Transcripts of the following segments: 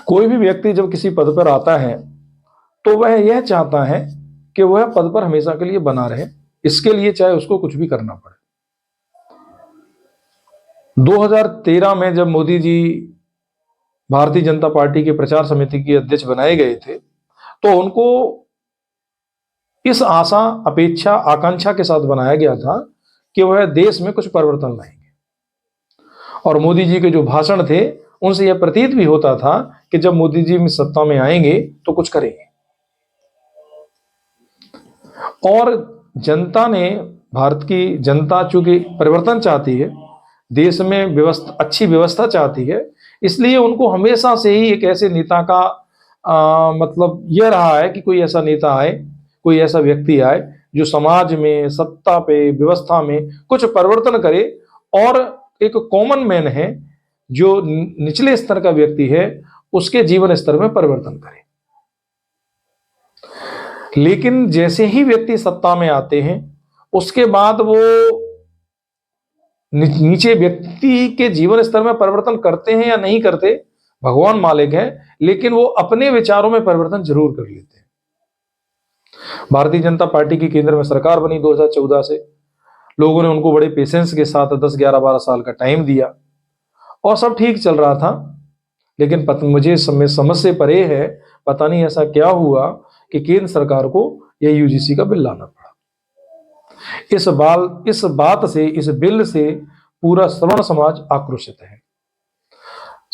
कोई भी व्यक्ति जब किसी पद पर आता है तो वह यह चाहता है कि वह पद पर हमेशा के लिए बना रहे, इसके लिए चाहे उसको कुछ भी करना पड़े। 2013 में जब मोदी जी भारतीय जनता पार्टी के प्रचार समिति के अध्यक्ष बनाए गए थे तो उनको इस आशा, अपेक्षा, आकांक्षा के साथ बनाया गया था कि वह देश में कुछ परिवर्तन लाएंगे। और मोदी जी के जो भाषण थे उनसे यह प्रतीत भी होता था कि जब मोदी जी सत्ता में आएंगे तो कुछ करेंगे। और जनता ने, भारत की जनता चूंकि परिवर्तन चाहती है, देश में व्यवस्था, अच्छी व्यवस्था चाहती है, इसलिए उनको हमेशा से ही एक ऐसे नेता का मतलब यह रहा है कि कोई ऐसा नेता आए, कोई ऐसा व्यक्ति आए जो समाज में, सत्ता पे, व्यवस्था में कुछ परिवर्तन करे और एक कॉमन मैन है जो निचले स्तर का व्यक्ति है उसके जीवन स्तर में परिवर्तन करे। लेकिन जैसे ही व्यक्ति सत्ता में आते हैं उसके बाद वो नीचे व्यक्ति के जीवन स्तर में परिवर्तन करते हैं या नहीं करते भगवान मालिक है, लेकिन वो अपने विचारों में परिवर्तन जरूर कर लेते हैं। भारतीय जनता पार्टी की केंद्र में सरकार बनी 2014 से, लोगों ने उनको बड़े पेशेंस के साथ 10, 11, 12 साल का टाइम दिया और सब ठीक चल रहा था। लेकिन मुझे समझ से परे है, पता नहीं ऐसा क्या हुआ कि केंद्र सरकार को यह यूजीसी का बिल लाना पड़ा। इस बात से, इस बिल से पूरा श्रवण समाज आक्रोशित है।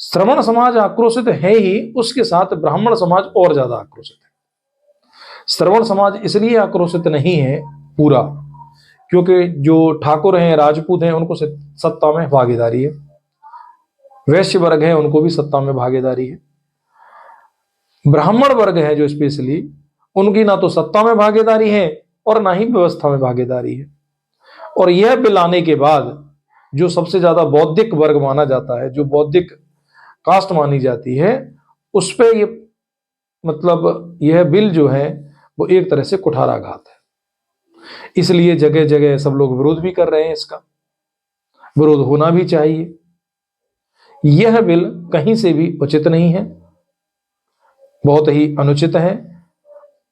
श्रवण समाज आक्रोशित है ही, उसके साथ ब्राह्मण समाज और ज्यादा आक्रोशित है। श्रवण समाज इसलिए आक्रोशित नहीं है पूरा क्योंकि जो ठाकुर हैं, राजपूत हैं, उनको सत्ता में भागीदारी है, वैश्य वर्ग है उनको भी सत्ता में भागीदारी है, ब्राह्मण वर्ग है जो स्पेशली, उनकी ना तो सत्ता में भागीदारी है और ना ही व्यवस्था में भागीदारी है। और यह बिल आने के बाद जो सबसे ज्यादा बौद्धिक वर्ग माना जाता है, जो बौद्धिक कास्ट मानी जाती है, उस पे ये मतलब यह बिल जो है वो एक तरह से कुठाराघात है। इसलिए जगह जगह सब लोग विरोध भी कर रहे हैं, इसका विरोध होना भी चाहिए। यह बिल कहीं से भी उचित नहीं है, बहुत ही अनुचित है।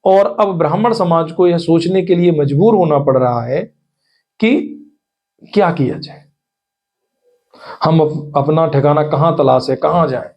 और अब ब्राह्मण समाज को यह सोचने के लिए मजबूर होना पड़ रहा है कि क्या किया जाए, हम अपना ठिकाना कहां तलाशें, कहां जाएं।